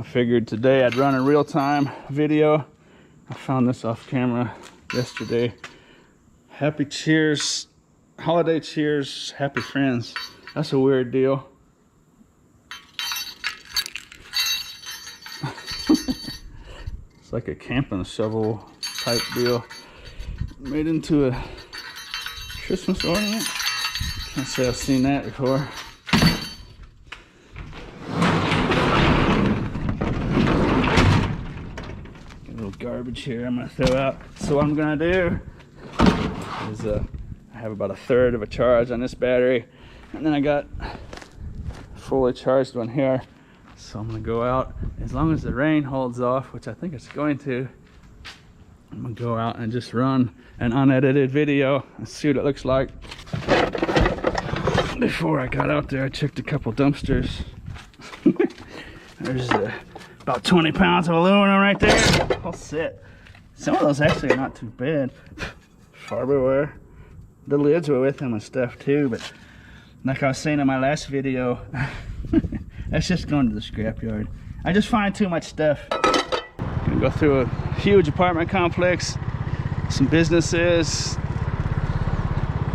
I figured today I'd run a real-time video. I found this off camera yesterday. Happy cheers, holiday cheers, happy friends. That's a weird deal. It's like a camping shovel type deal. Made into a Christmas ornament. Can't say I've seen that before. A little garbage here I'm gonna throw out. So what I'm gonna do is I have about 1/3 of a charge on this battery, and then I got a fully charged one here. So I'm gonna go out, as long as the rain holds off, which I think it's going to, I'm gonna go out and just run an unedited video and see what it looks like. Before I got out there, I checked a couple dumpsters. There's about 20 pounds of aluminum right there. I'll sit. Some of those actually are not too bad. Farberware. The lids were with them and stuff too, but like I was saying in my last video, that's just going to the scrapyard. I just find too much stuff. Gonna go through a huge apartment complex, some businesses,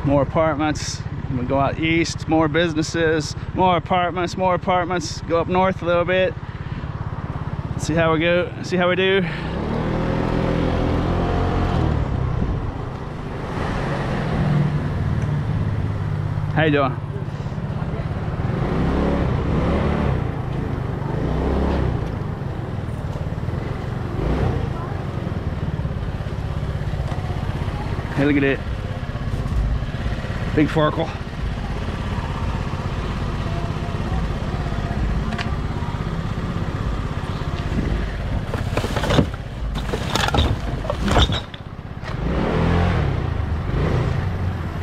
more apartments. I'm gonna go out east, more businesses, more apartments, go up north a little bit. See how we go, see how we do. How you doing? Hey, look at it. Big farkle.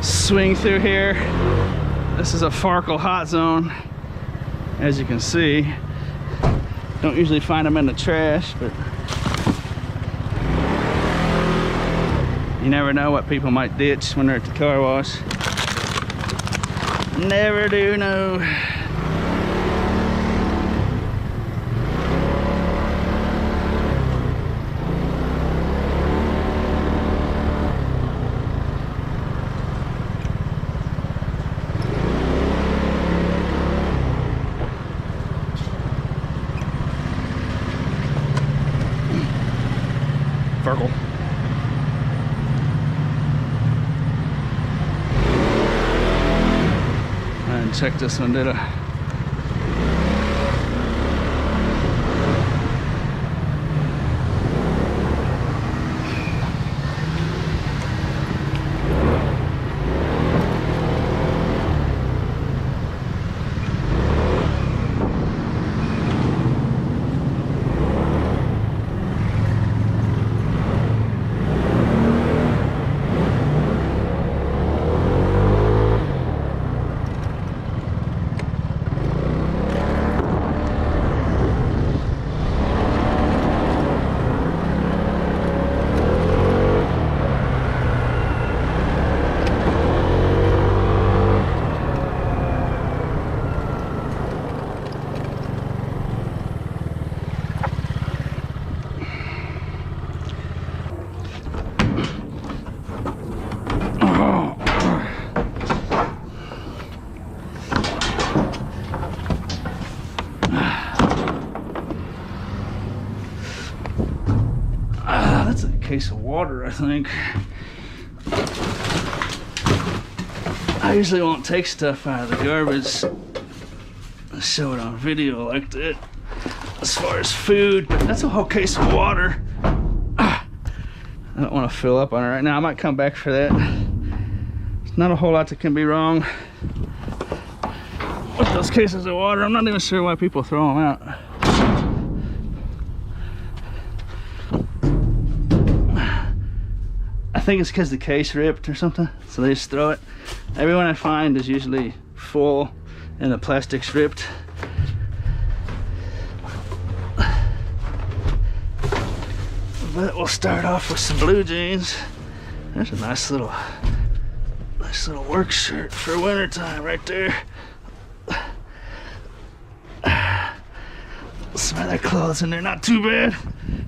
Swing through here. This is a farkle hot zone, as you can see. Don't usually find them in the trash, but you never know what people might ditch when they're at the car wash. Never do know. Farkle. And check this one, did I? That's a case of water, I think. I usually won't take stuff out of the garbage and show it on video like that as far as food, but that's a whole case of water. I don't want to fill up on it right now. I might come back for that. There's not a whole lot that can be wrong with those cases of water. I'm not even sure why people throw them out. I think it's because the case ripped or something, so they just throw it. Everyone I find is usually full and the plastic's ripped. But we'll start off with some blue jeans. There's a nice little work shirt for winter time right there. some of their clothes and they're not too bad.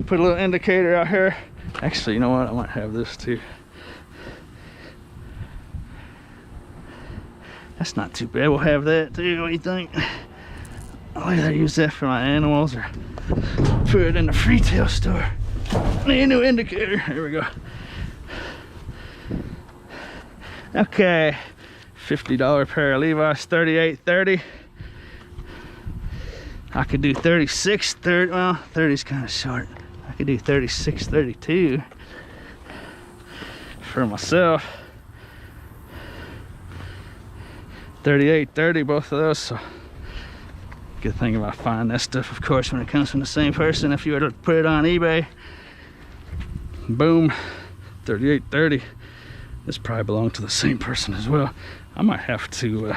Put a little indicator out here. Actually, you know what? I might have this too. That's not too bad. We'll have that too. What do you think? I'll either use that for my animals or put it in the retail store. Need a new indicator. Here we go. Okay, $50 pair of Levi's, $38.30. I could do $36.30. Well, 30's kind of short. I could do $36.32 for myself. $38.30 both of those. So good thing about finding that stuff, of course, when it comes from the same person. If you were to put it on eBay, boom, $38.30. This probably belonged to the same person as well. I might have to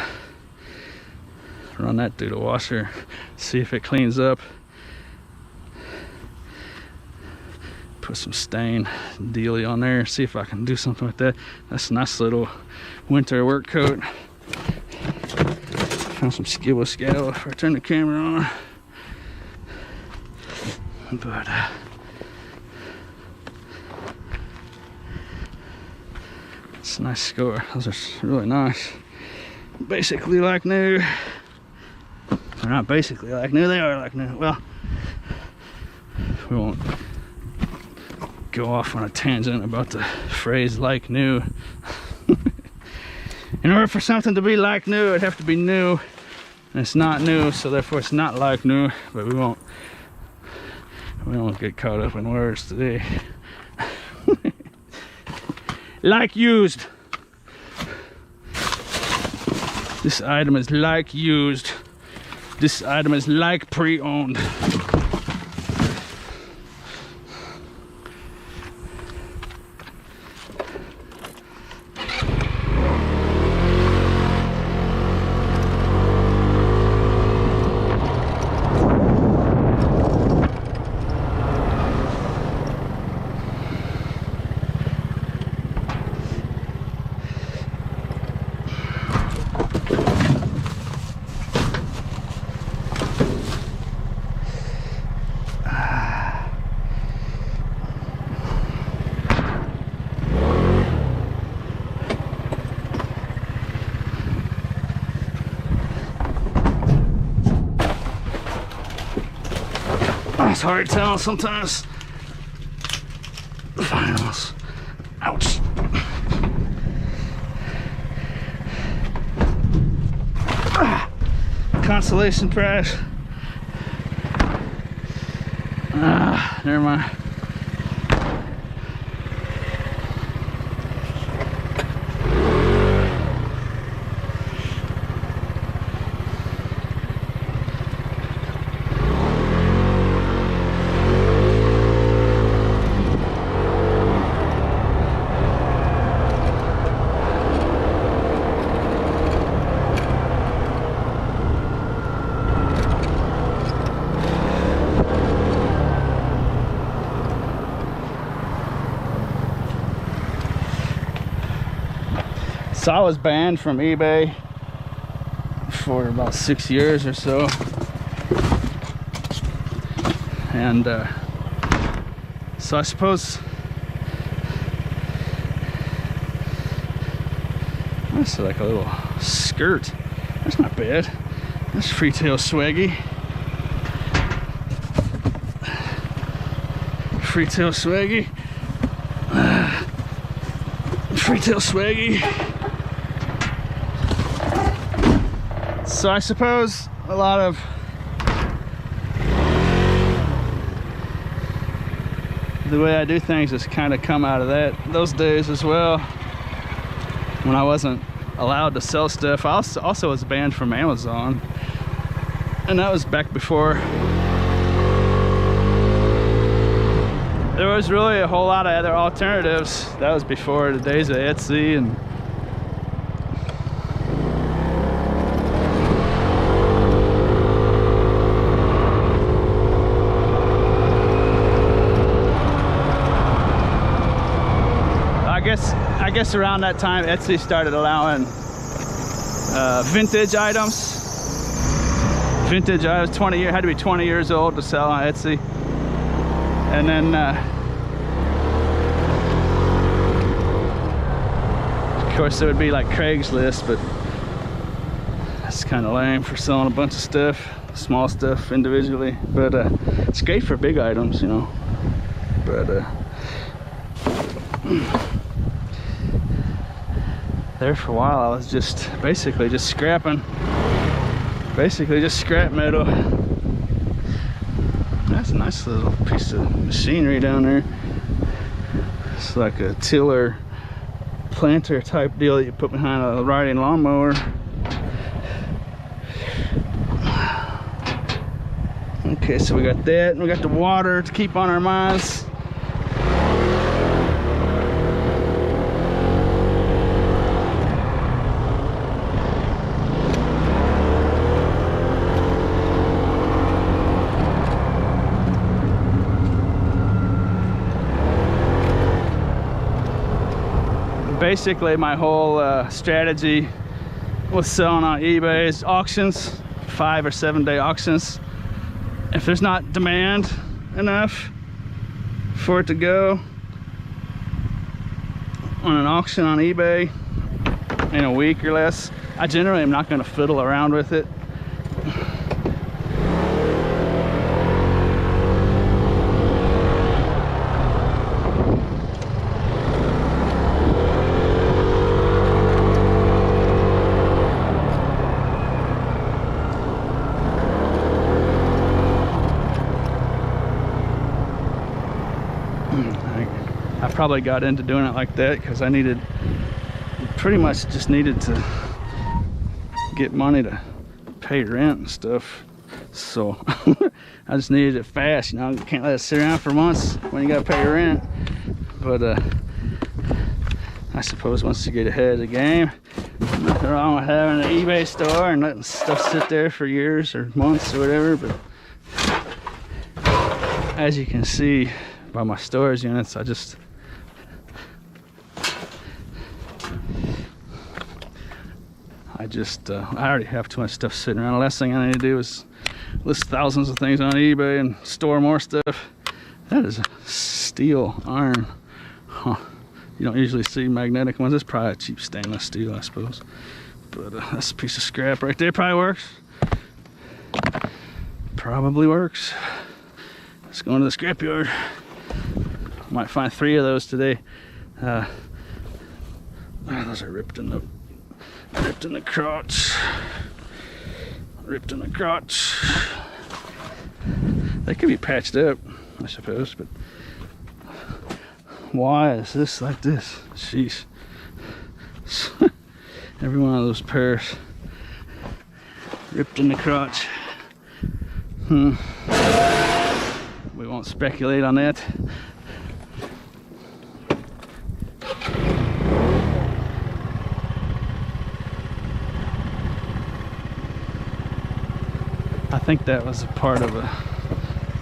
run that through the washer, see if it cleans up. Put some stain dealy on there, see if I can do something with that. That's a nice little winter work coat. Found some skibble scale if I turn the camera on. But it's a nice score. Those are really nice. Basically like new. They're not basically like new, they are like new. Well, we won't go off on a tangent about the phrase like new. In order for something to be like new, it'd have to be new. And it's not new, so therefore it's not like new. But we won't get caught up in words today. Like used. This item is like used. This item is like pre-owned. It's hard to tell sometimes. Finals. Ouch. Consolation prize. Never mind. So I was banned from eBay for about 6 years or so, and so I suppose that's like a little skirt. That's not bad. That's Freetail Swaggy. Freetail Swaggy. Freetail Swaggy. So I suppose a lot of the way I do things has kind of come out of those days as well, when I wasn't allowed to sell stuff. I also was banned from Amazon, and that was back before there was really a whole lot of other alternatives. That was before the days of Etsy and I guess around that time Etsy started allowing vintage items vintage. I was 20 years, had to be 20 years old to sell on Etsy. And then of course it would be like Craigslist, but that's kind of lame for selling a bunch of stuff, small stuff individually. But it's great for big items, you know. But there for a while I was just basically just scrapping, just scrap metal. That's a nice little piece of machinery down there. It's like a tiller planter type deal that you put behind a riding lawnmower. Okay, so we got that, and we got the water to keep on our minds. Basically, my whole strategy was selling on eBay's auctions, 5 or 7 day auctions. If there's not demand enough for it to go on an auction on eBay in a week or less, I generally am not going to fiddle around with it. I probably got into doing it like that because I pretty much just needed to get money to pay rent and stuff. So I just needed it fast, you know. You can't let it sit around for months when you gotta pay your rent. But I suppose once you get ahead of the game, nothing wrong with having an eBay store and letting stuff sit there for years or months or whatever. But as you can see by my storage units, I already have too much stuff sitting around. The last thing I need to do is list thousands of things on eBay and store more stuff. That is a steel iron. Huh. You don't usually see magnetic ones. It's probably a cheap stainless steel, I suppose. But that's a piece of scrap right there. Probably works. Probably works. Let's go into the scrapyard. Might find 3 of those today. Those are ripped in the crotch. Ripped in the crotch. They could be patched up, I suppose, but why is this like this? Jeez. Every one of those pairs ripped in the crotch. We won't speculate on that. I think that was a part of a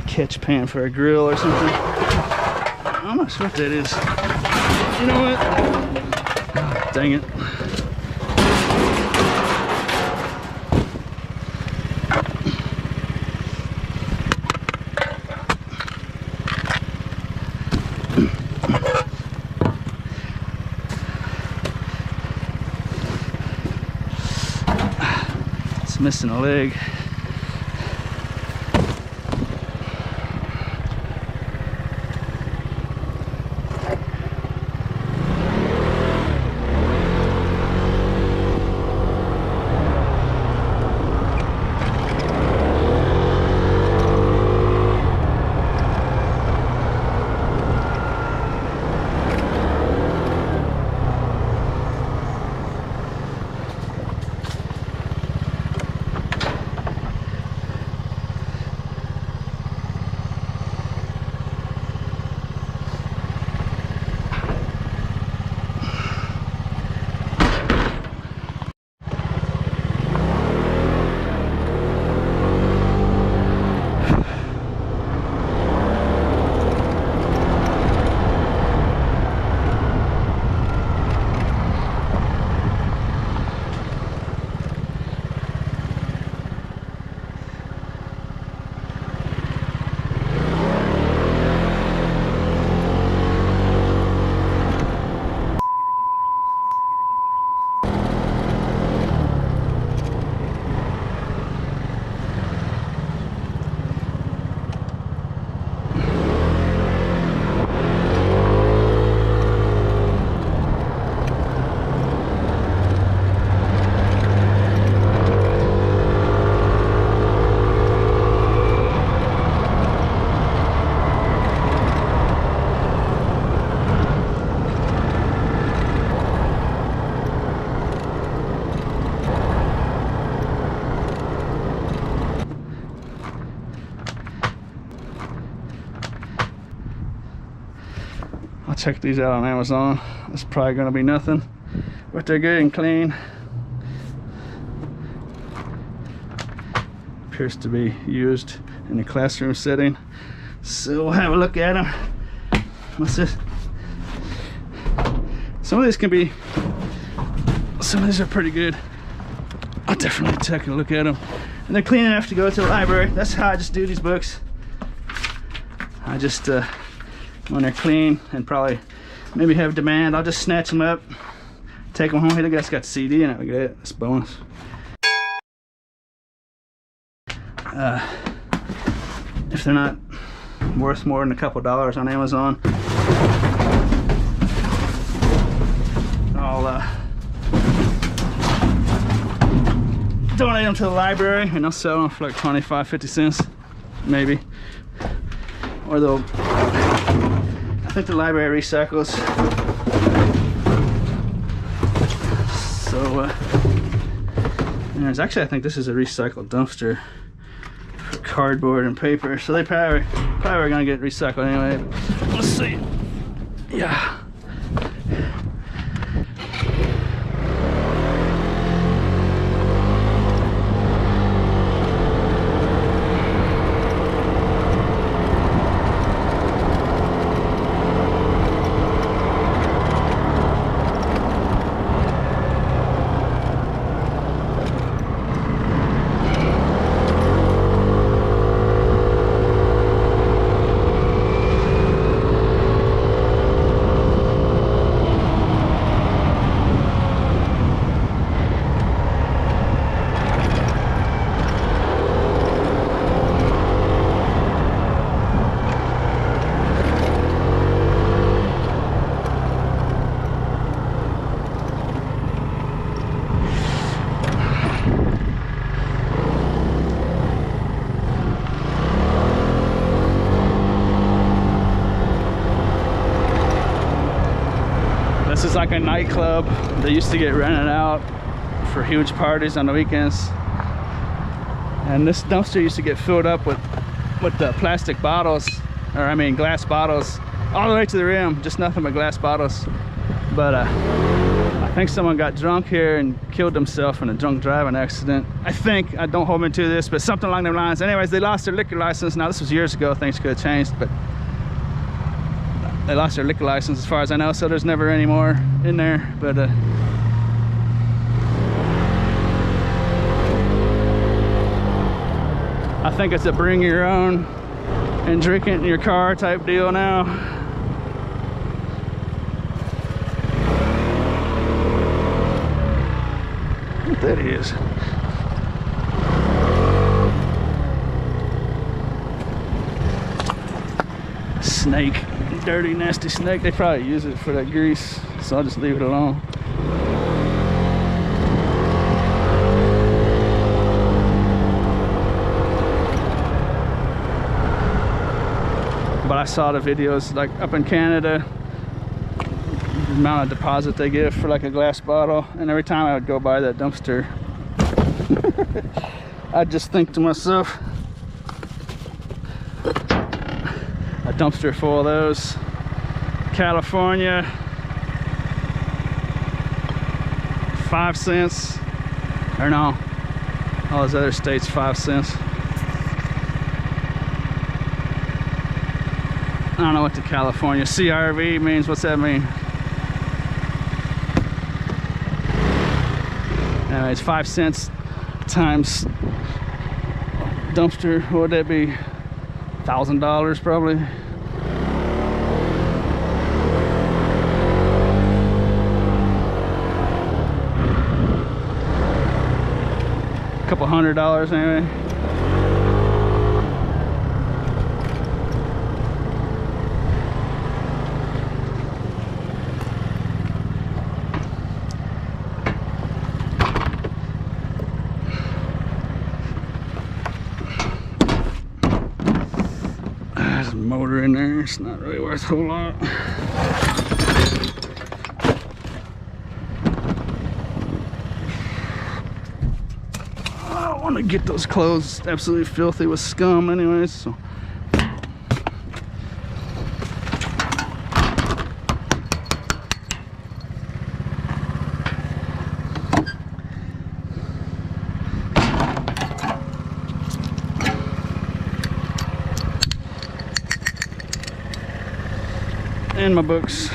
catch pan for a grill or something. I'm not sure what that is. You know what? Oh, dang it. It's missing a leg. check these out on Amazon. It's probably gonna be nothing, but they're good and clean. Appears to be used in a classroom setting. So we'll have a look at them. What's this? Some of these can be, some of these are pretty good. I'll definitely take a look at them. And they're clean enough to go to the library. That's how I just do these books. I just, when they're clean and probably maybe have demand, I'll just snatch them up, take them home. Hey, look, that's got the CD in it. Look at that, that's bonus. If they're not worth more than a couple dollars on Amazon, I'll donate them to the library, and they'll sell them for like 25-50 cents maybe, or they'll, I think the library recycles, so there's actually, I think this is a recycled dumpster for cardboard and paper, so they probably are gonna get recycled anyway. Let's see. Yeah. This is like a nightclub. They used to get rented out for huge parties on the weekends. And this dumpster used to get filled up with the plastic bottles, or I mean glass bottles, all the way to the rim, just nothing but glass bottles. But I think someone got drunk here and killed himself in a drunk driving accident. I think, I don't hold me to this, but something along those lines. Anyways, they lost their liquor license. Now this was years ago, things could have changed, but they lost their liquor license as far as I know, so there's never any more in there. But I think it's a bring your own and drink it in your car type deal now. What that is? Snake. Dirty, nasty snake. They probably use it for that grease, so I'll just leave it alone. But I saw the videos like up in Canada, the amount of deposit they give for like a glass bottle, and every time I would go by that dumpster, I'd just think to myself, a dumpster full of those. California, 5 cents, or no, all those other states 5 cents. I don't know what the California CRV means. What's that mean? Anyway, it's 5 cents times dumpster. What would that be? $1,000 probably. Couple $100 anyway. There's a motor in there. It's not really worth a whole lot. I want to get those clothes absolutely filthy with scum anyways, so in my books.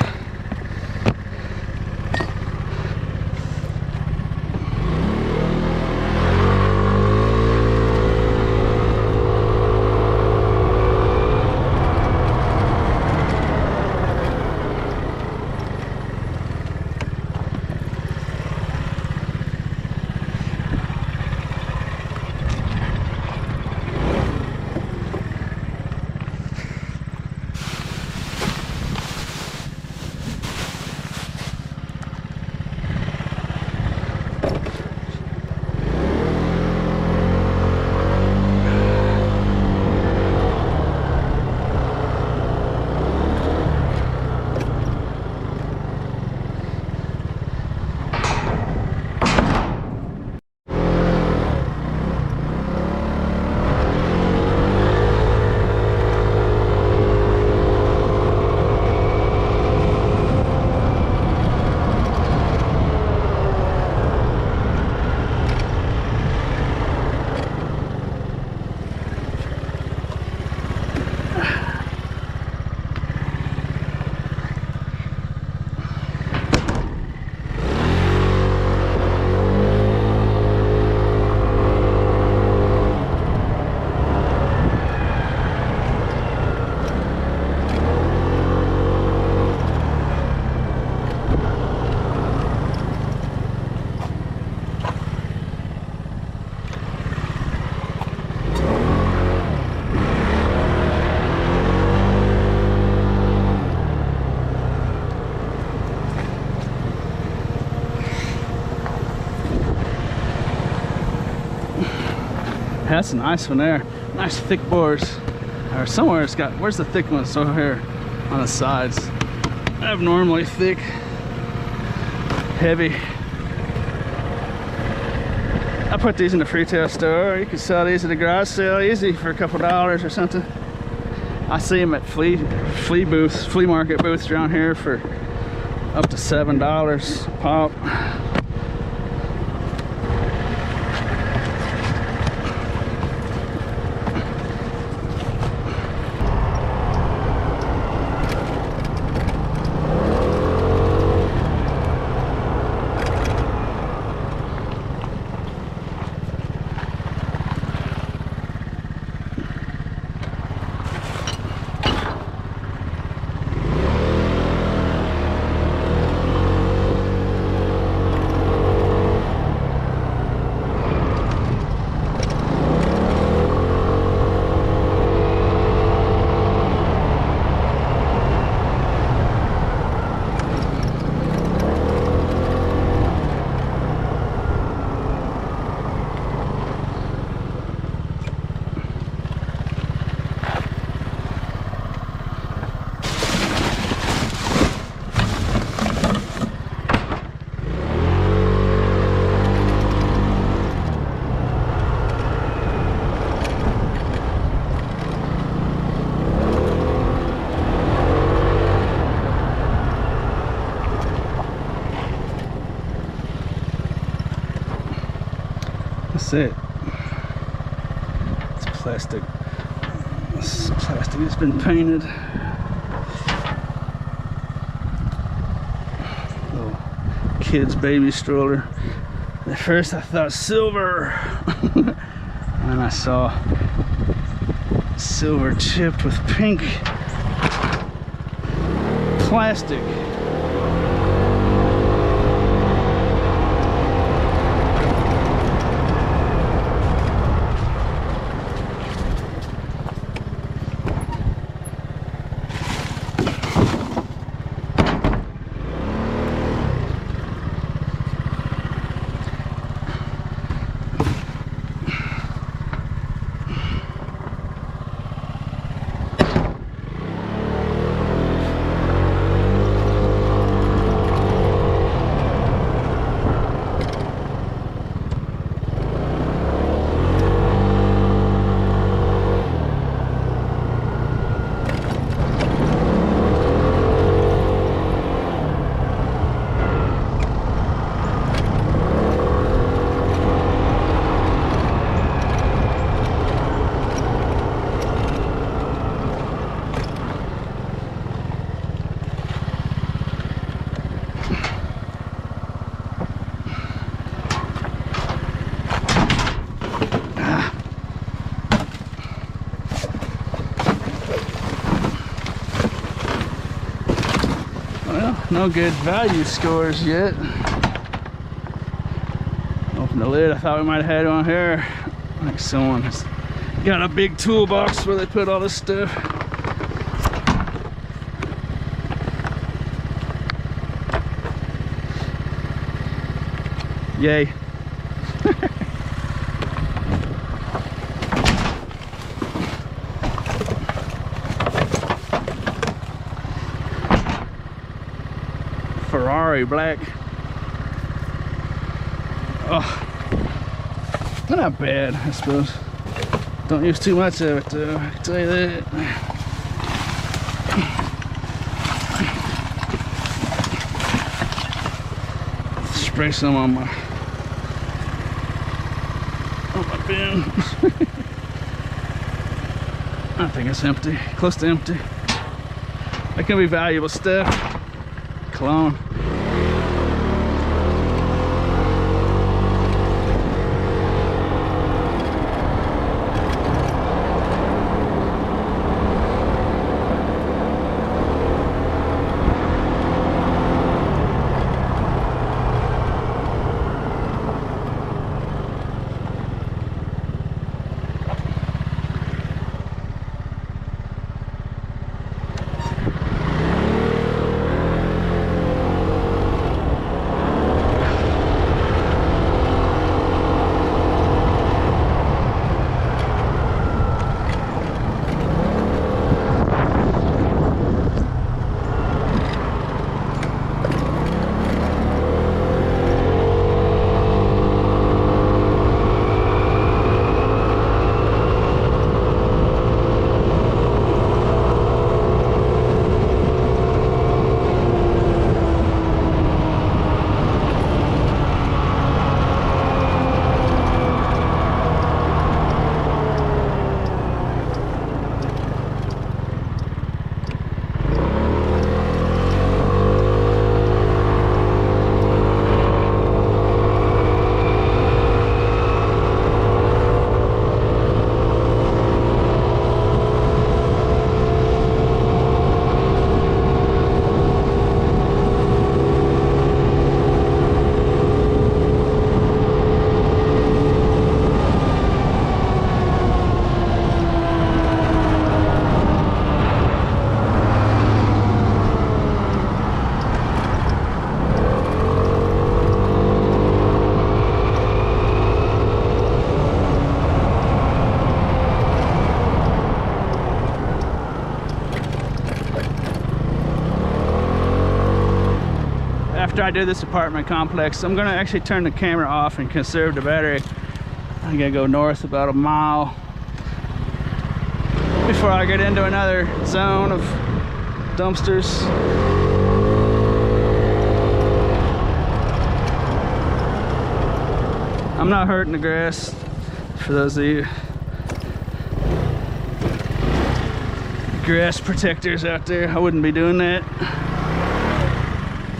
That's a nice one there. Nice thick bores. Or somewhere it's got, where's the thick ones? Over here on the sides. Abnormally thick, heavy. I put these in the retail store. You can sell these at a garage sale easy for a couple dollars or something. I see them at flea market booths around here for up to $7 a pop. That's it. It's plastic. This plastic has been painted. Little kid's baby stroller. At first I thought silver. And I saw silver chipped with pink plastic. No good value scores yet. Open the lid. I thought we might have had one here. Like someone has got a big toolbox where they put all this stuff. Yay. Ferrari black. Oh, not bad, I suppose. Don't use too much of it though, I can tell you that. Spray some on my bin. I think it's empty, close to empty. That can be valuable stuff. Cologne. After I do this apartment complex, I'm gonna actually turn the camera off and conserve the battery. I gotta go north about a mile before I get into another zone of dumpsters. I'm not hurting the grass, for those of you grass protectors out there. I wouldn't be doing that.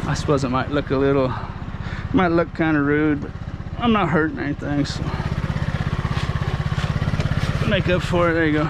I suppose it might look kind of rude, but I'm not hurting anything, so make up for it. There you go.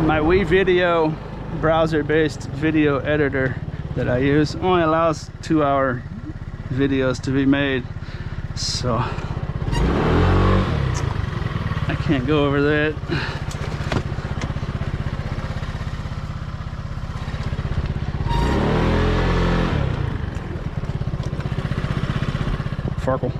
My VidVulture browser-based video editor that I use only allows 2-hour videos to be made, so I can't go over that. Farkle.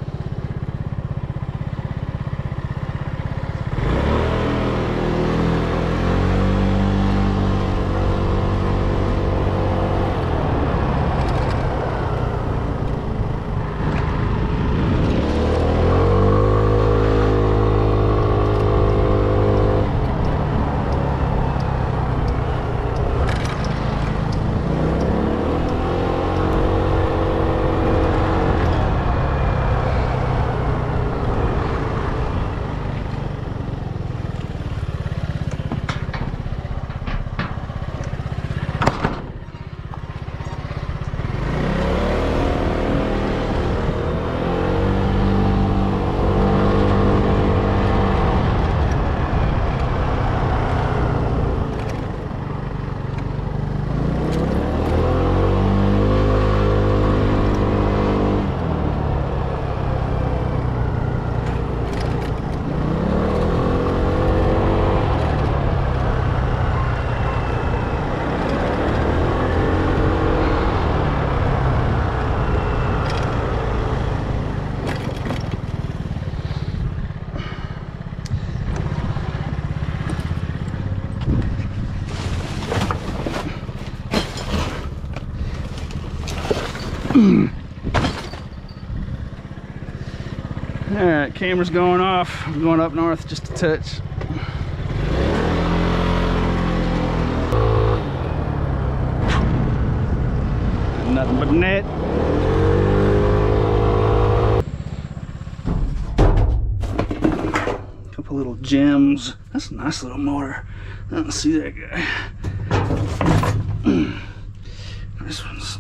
Alright, camera's going off. I'm going up north just a touch. Nothing but net. Couple little gems. That's a nice little motor. I don't see that guy. This one's...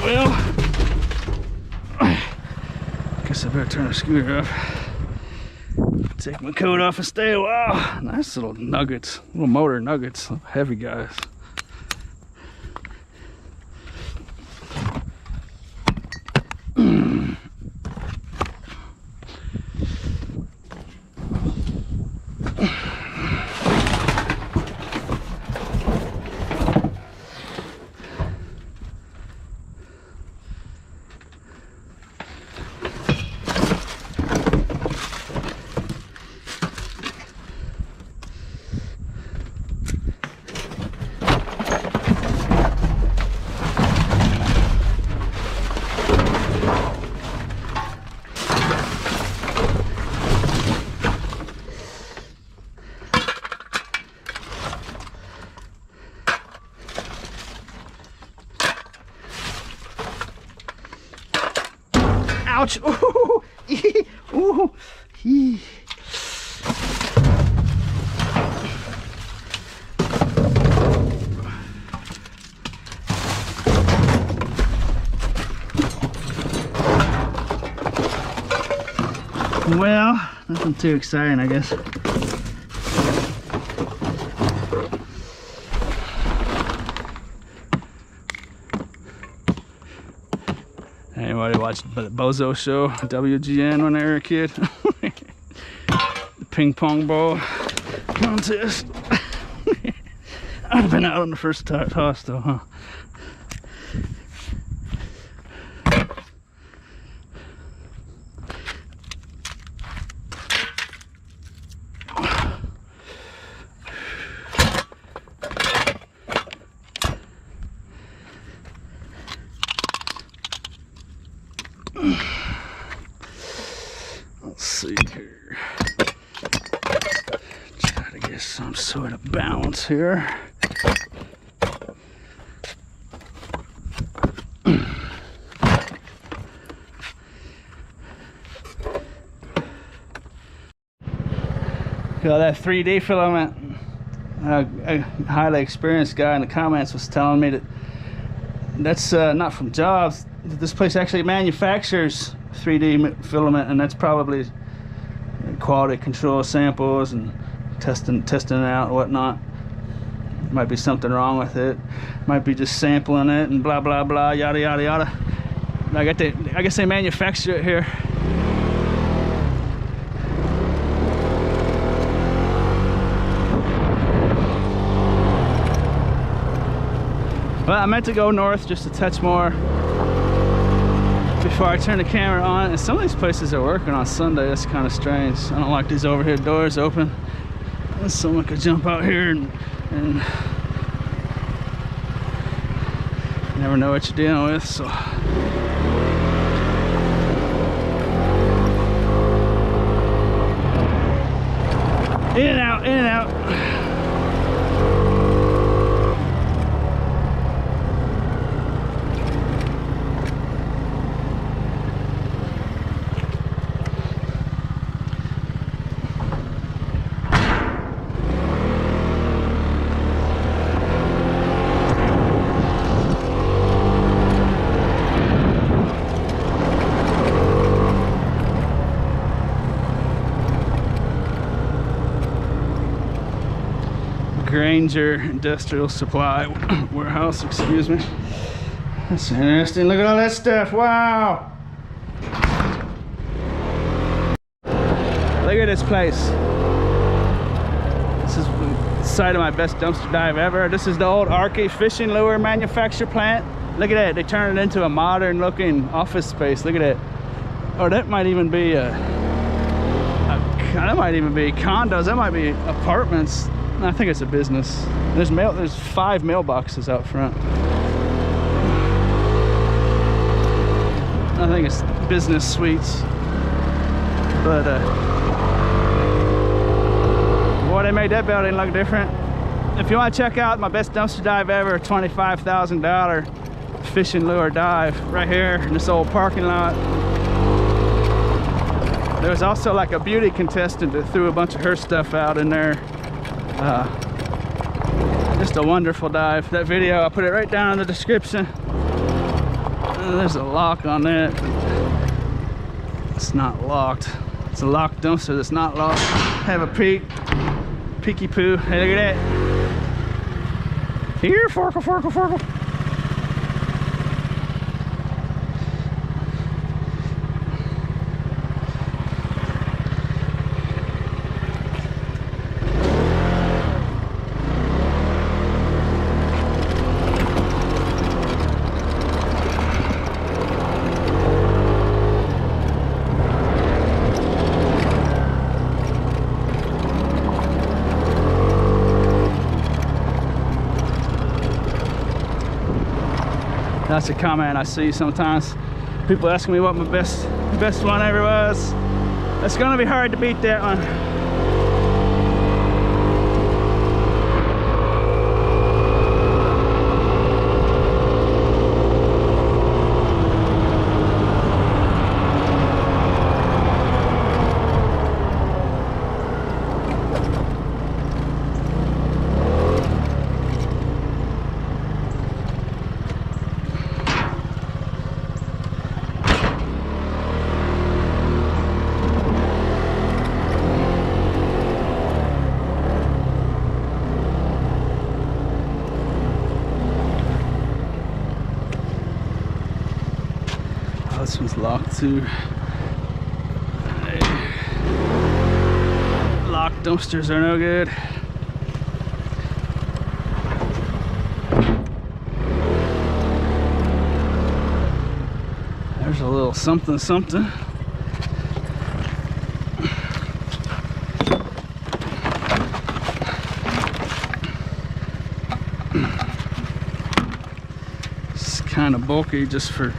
Well, guess I better turn the scooter off. Take my coat off and stay a while. Nice little nuggets, little motor nuggets, heavy guys. Ouch! Ooh, ooh, ee. Well, nothing too exciting, I guess. Anybody watched the Bozo show, WGN, when they were a kid? The ping pong ball contest. I'd have been out on the first toss though, huh? Let's see here. Try to get some sort of balance here. Got that 3D filament. A highly experienced guy in the comments was telling me that that's not from Jobs. This place actually manufactures 3D filament, and that's probably quality control samples and testing it out and whatnot. Might be something wrong with it. Might be just sampling it and blah blah blah, yada yada yada. I guess they manufacture it here. But I meant to go north just a touch more before I turn the camera on. And some of these places are working on Sunday. That's kind of strange. I don't like these overhead doors open. Someone could jump out here and you never know what you're dealing with. So in and out, in and out. Granger Industrial Supply Warehouse, excuse me. That's interesting. Look at all that stuff. Wow. Look at this place. This is the site of my best dumpster dive ever. This is the old Arky fishing lure manufacture plant. Look at that. They turned it into a modern looking office space. Look at it. Or that might even be that might even be condos. That might be apartments. I think it's a business. There's 5 mailboxes out front. I think it's business suites. But boy, they made that building look different. If you want to check out my best dumpster dive ever, $25,000 fishing lure dive right here in this old parking lot. There was also like a beauty contestant that threw a bunch of her stuff out in there. Just a wonderful dive. That video, I'll put it right down in the description. There's a lock on that. It's not locked. It's a locked dumpster that's not locked. Have a peek. Peeky poo. Hey, look at that. Here, forkle, forkle, forkle. That's a comment I see sometimes. People asking me what my best one ever was. It's gonna be hard to beat that one. This one's locked too. Locked dumpsters are no good. There's a little something something. It's kind of bulky just for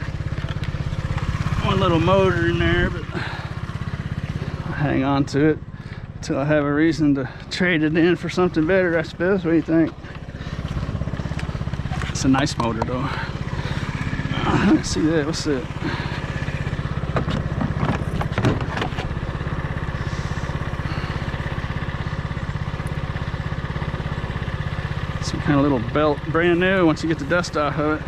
one little motor in there, but I'll hang on to it until I have a reason to trade it in for something better, I suppose. What do you think? It's a nice motor though. I don't see that. What's that? Some kind of little belt, brand new once you get the dust off of it.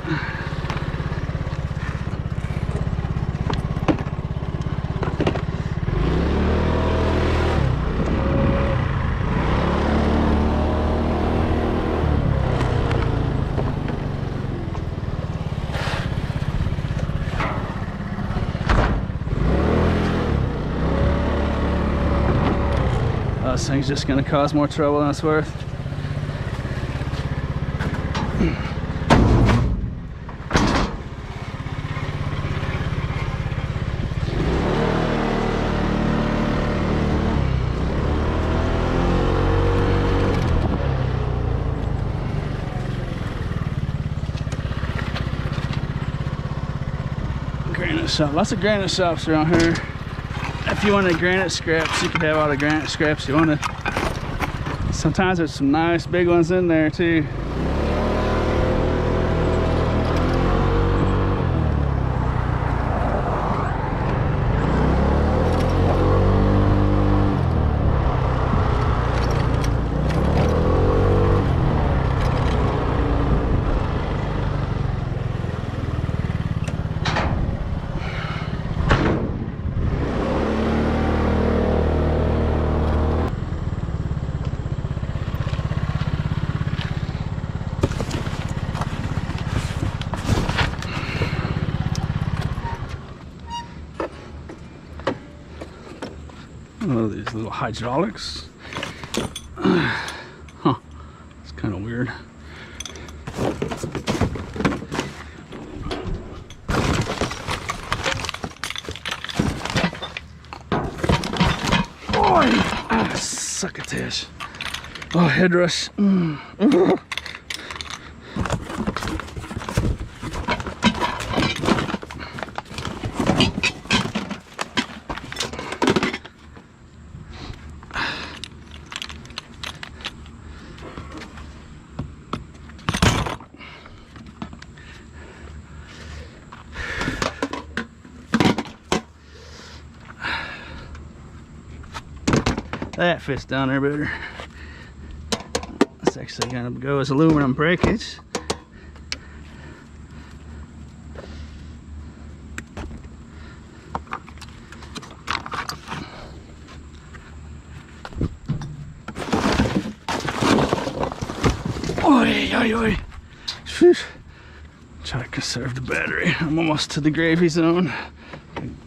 This thing's just going to cause more trouble than it's worth. granite shop. Lots of granite shops around here. If you wanted granite scraps, you could have all the granite scraps you wanted. Sometimes there's some nice big ones in there too. Oh, these little hydraulics. Huh, it's kind of weird. Boy, succotash. Oh, head rush. That fits down there better. That's actually gonna go as aluminum breakage. Oi, oi, oi. Try to conserve the battery. I'm almost to the gravy zone.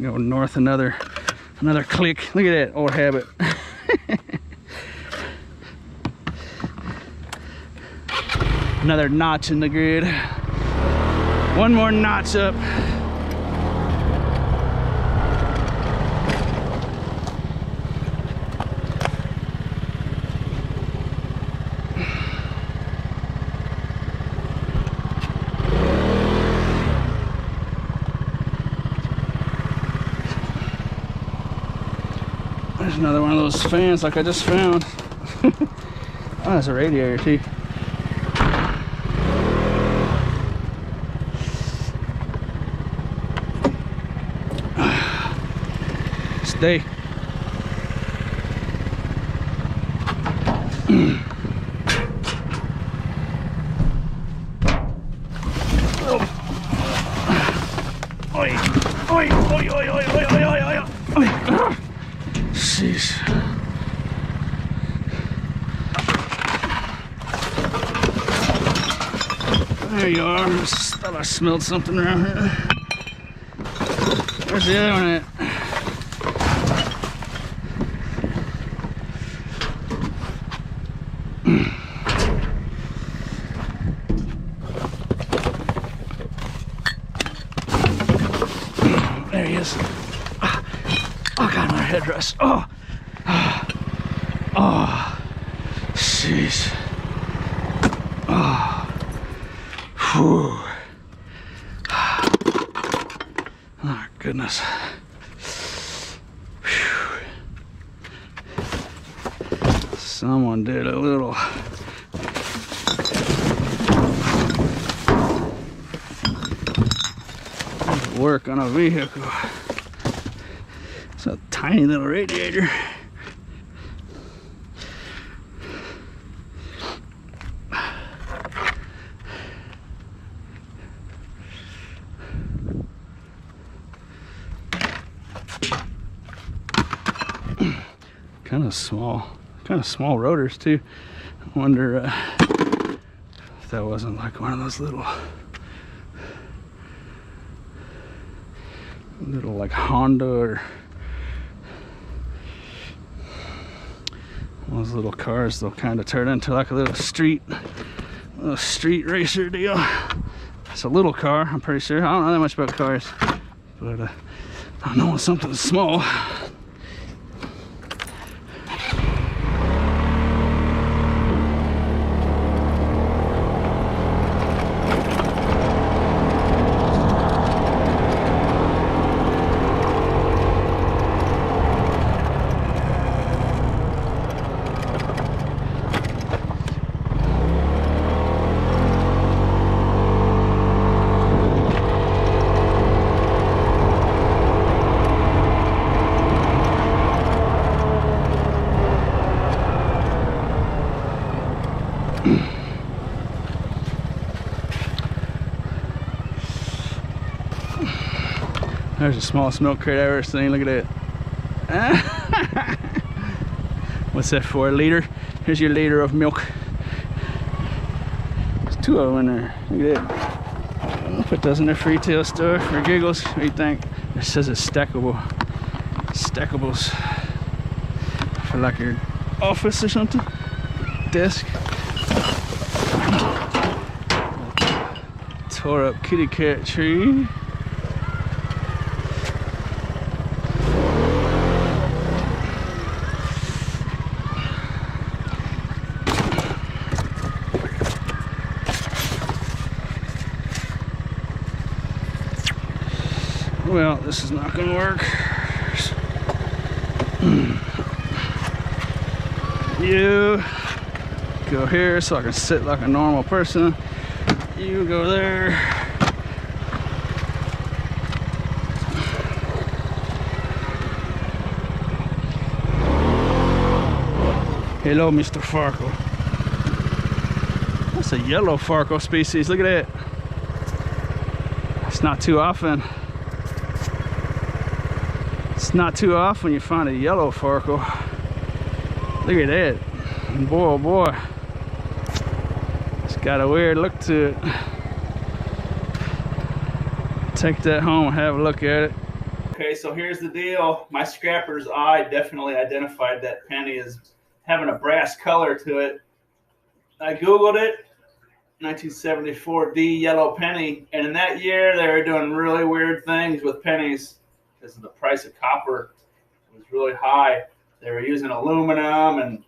Go north another click. Look at that old habit. Another notch in the grid. One more notch up. There's another one of those fans like I just found. Oh, that's a radiator too. Stay. Oi, oi, oi, oi, oi, oi, oi, oi, oi. Jeez. There you are. I thought I smelled something around here. Where's the other one at? There he is. Oh God, my head rush. Oh, oh, jeez. Oh, whew. Oh goodness. Whew. Someone did a little work on a vehicle. It's a tiny little radiator. Kind of small rotors too. I wonder if that wasn't like one of those little like Honda or one of those little cars. They'll kind of turn into like a little street racer deal. It's a little car, I'm pretty sure. I don't know that much about cars, but I know when something's small. There's the smallest milk crate I've ever seen. Look at that. What's that for? A liter? Here's your liter of milk. There's 2 of them in there. Look at that. I'll put those in their retail store for giggles. What do you think? It says it's stackable. Stackables. For like your office or something. Desk. Tore up kitty cat tree. Well, this is not going to work. You go here so I can sit like a normal person. You go there. Hello, Mr. Farkle. That's a yellow Farkle species. Look at that. It's not too often. It's not too often you find a yellow Farkle. Look at that. And boy, oh boy. It's got a weird look to it. Take that home and have a look at it. Okay, so here's the deal. My scrapper's eye definitely identified that penny as having a brass color to it. I Googled it. 1974 D yellow penny. And in that year, they were doing really weird things with pennies because the price of copper was really high. They were using aluminum and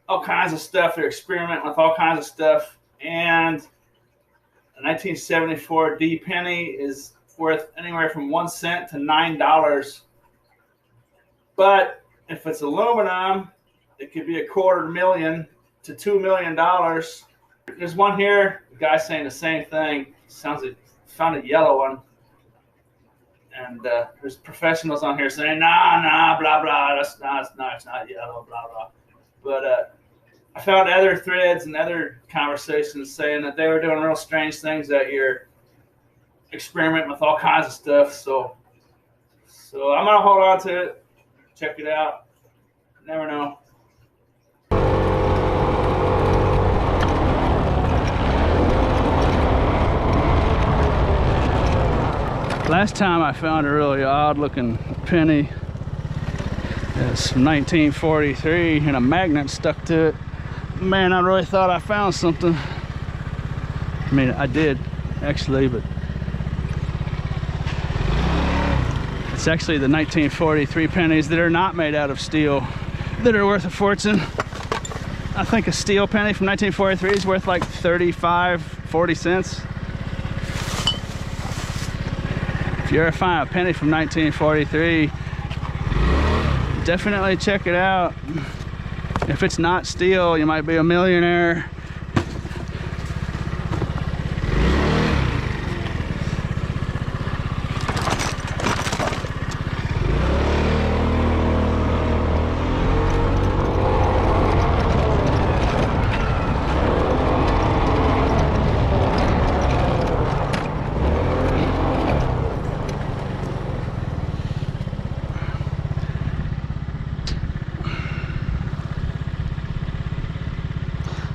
all kinds of stuff. They're experimenting with all kinds of stuff. And the 1974 D penny is worth anywhere from 1 cent to $9. But if it's aluminum, it could be $250,000 to $2 million. There's one here, the guy saying the same thing. Sounds like found a yellow one. And there's professionals on here saying, nah, blah, blah, it's not yellow, blah, blah. But I found other threads and other conversations saying that they were doing real strange things that year, experimenting with all kinds of stuff. So I'm going to hold on to it, check it out. Never know. Last time I found a really odd looking penny. It's from 1943 and a magnet stuck to it. Man, I really thought I found something. I mean, I did actually, but it's actually the 1943 pennies that are not made out of steel that are worth a fortune. I think a steel penny from 1943 is worth like 35-40 cents. If you ever find a penny from 1943, definitely check it out. If it's not steel, you might be a millionaire.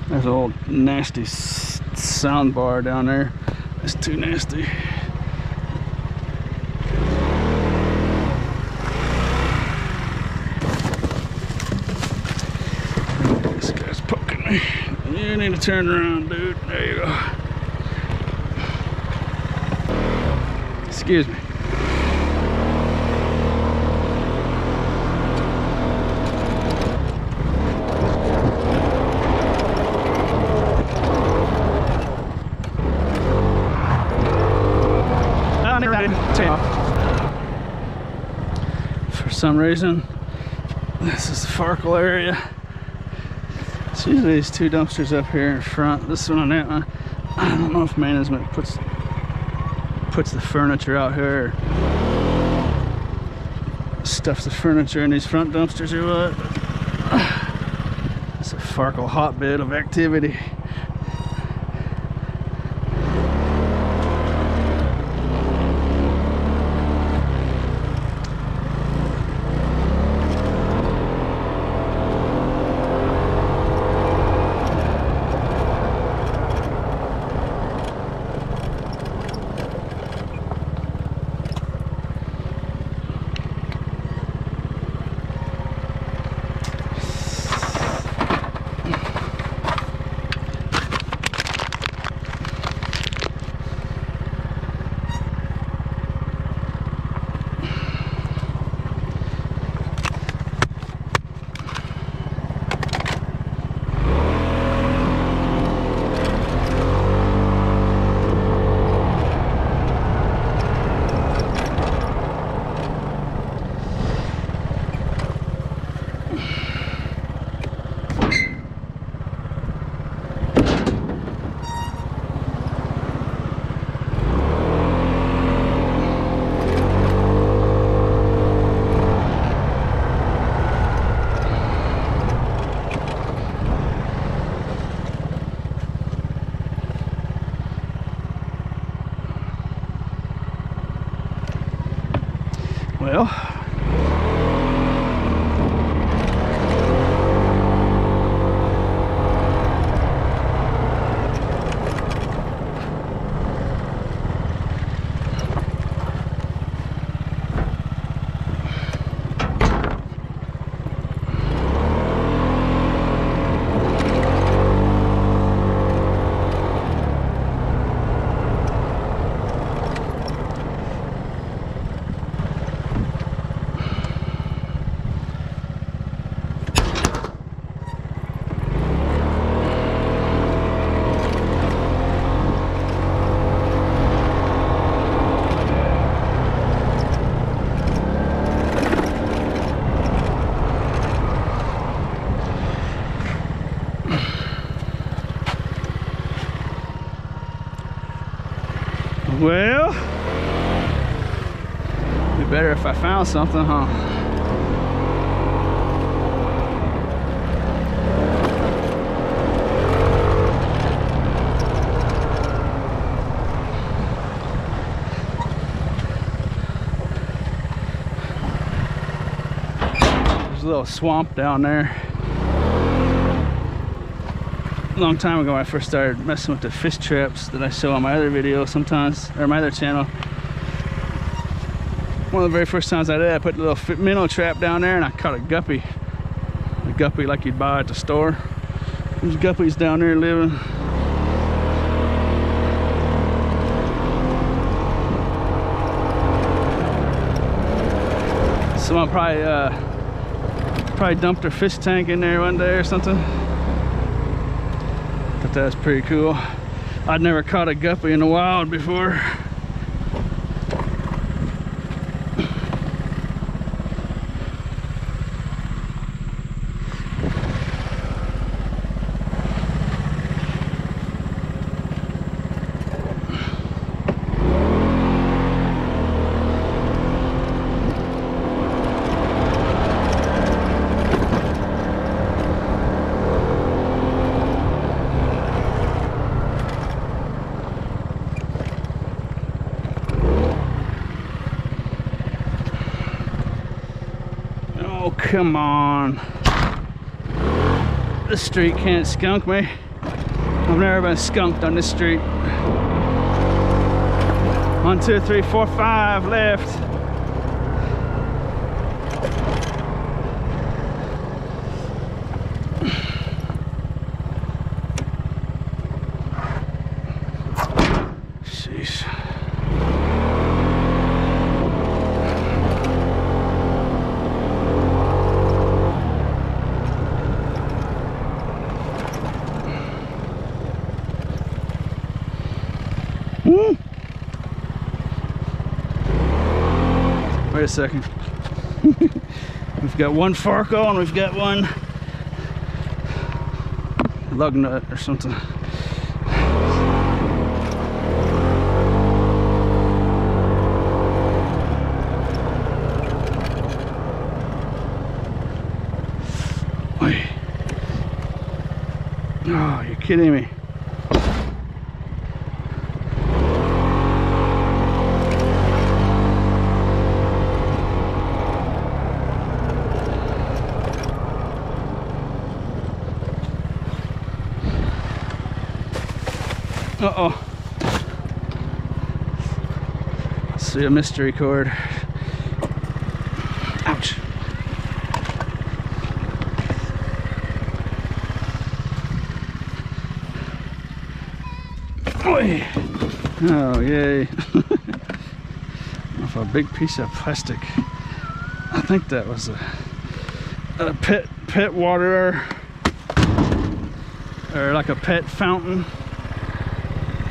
There's an old nasty sound bar down there. It's too nasty. This guy's poking me. You need to turn around, dude. There you go. Excuse me. For some reason, this is the Farkle area. It's usually these 2 dumpsters up here in front. This one and that one. I don't know if management puts the furniture out here, or stuffs the furniture in these front dumpsters or what. It's a Farkle hotbed of activity. Well, well, be better if I found something, huh? There's a little swamp down there. A long time ago when I first started messing with the fish traps that I show on my other video sometimes, or my other channel. One of the very first times I did, I put a little minnow trap down there and I caught a guppy. A guppy like you'd buy at the store. There's guppies down there living. Someone probably dumped their fish tank in there one day or something. But that's pretty cool. I'd never caught a guppy in the wild before. Oh, come on. This street can't skunk me. I've never been skunked on this street. 1, 2, 3, 4, 5 left. Jeez. Wait a second. We've got one Farco and we've got one lug nut or something. Wait. Oh, you're kidding me. Uh-oh. See a mystery cord. Ouch. Oy. Oh, yay. Off a big piece of plastic. I think that was a pet water or like a pet fountain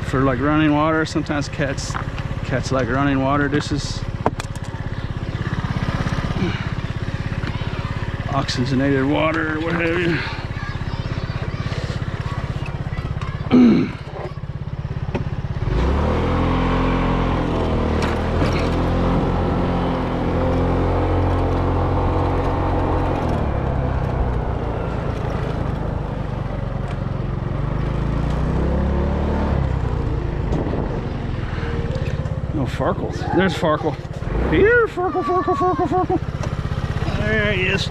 for like running water. Sometimes cats like running water dishes. Oxygenated water or what have you. No Farkles. There's Farkle. Here, circle, circle, circle, circle. There he is.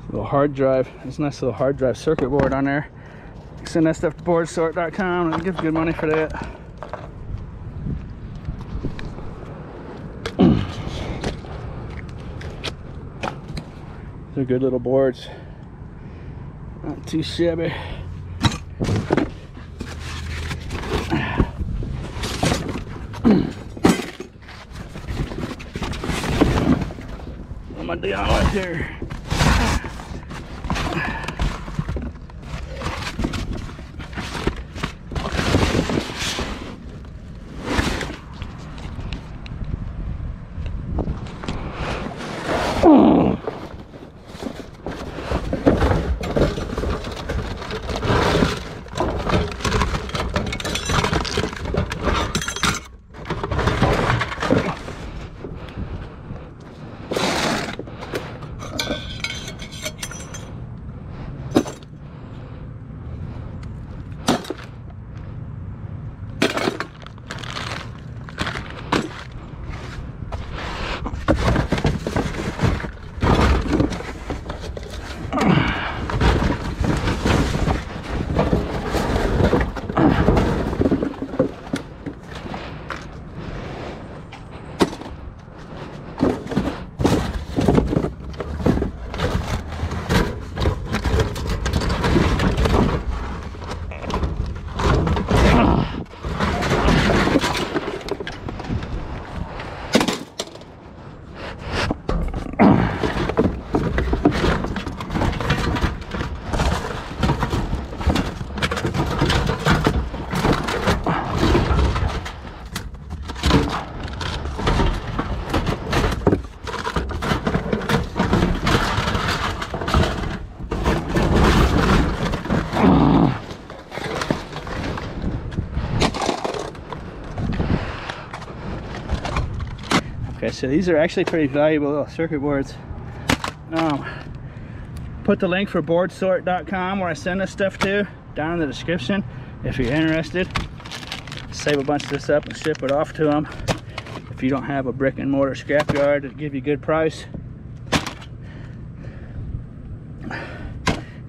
Little hard drive. There's a nice little hard drive circuit board on there. Send that stuff to boardsort.com and give good money for that. They're good little boards. Not too shabby. What am I doing right here? Okay, so these are actually pretty valuable little circuit boards. Put the link for boardsort.com where I send this stuff to down in the description if you're interested. Save a bunch of this up and ship it off to them. If you don't have a brick and mortar scrapyard, it'll give you a good price.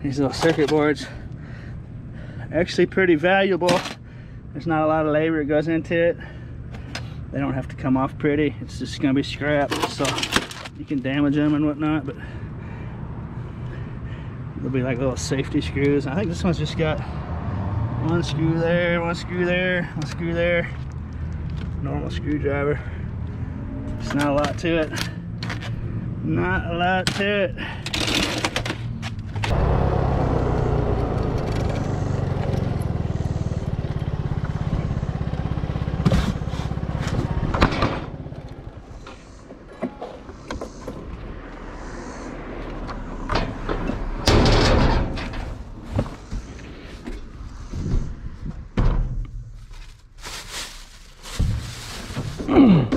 These little circuit boards are actually pretty valuable. There's not a lot of labor that goes into it. They don't have to come off pretty. It's just gonna be scrap, so you can damage them and whatnot, but they'll be like little safety screws. I think this one's just got one screw there, one screw there, one screw there. Normal screwdriver. It's not a lot to it. Not a lot to it. Oh.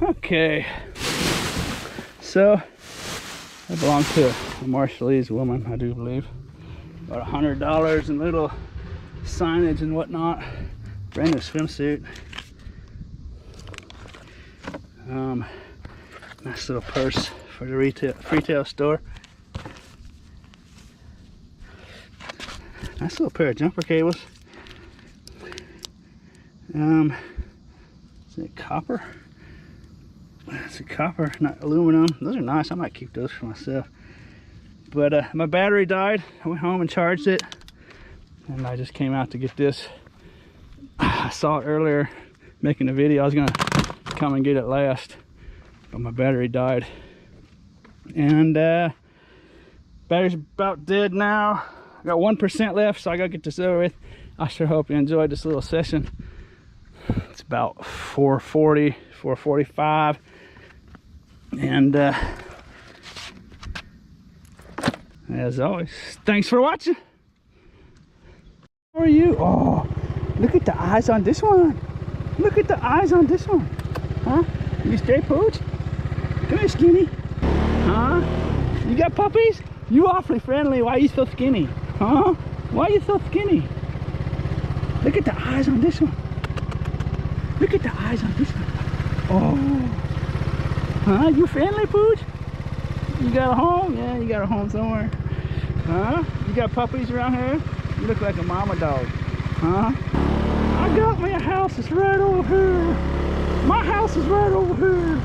Okay, so I belong to a Marshallese woman, I do believe. About $100 in little signage and whatnot. Brand new swimsuit. Nice little purse for the retail store. Nice little pair of jumper cables. Is it copper? It's a copper, not aluminum. Those are nice. I might keep those for myself. But my battery died. I went home and charged it, and I just came out to get this. I saw it earlier making a video. I was gonna come and get it last, but my battery died, and battery's about dead now. I got 1% left, so I gotta get this over with. I sure hope you enjoyed this little session. It's about 4:40, 4:45, and as always, thanks for watching. How are you? Oh, look at the eyes on this one. Look at the eyes on this one. Huh? You straight pooch? Come here, skinny. Huh? You got puppies? You awfully friendly. Why are you so skinny? Huh? Why are you so skinny? Look at the eyes on this one. Look at the eyes on this one. Oh. Huh? You friendly, pooch? You got a home? Yeah, you got a home somewhere. Huh? You got puppies around here? You look like a mama dog. Huh? I got me a house. It's right over here. My house is right over here.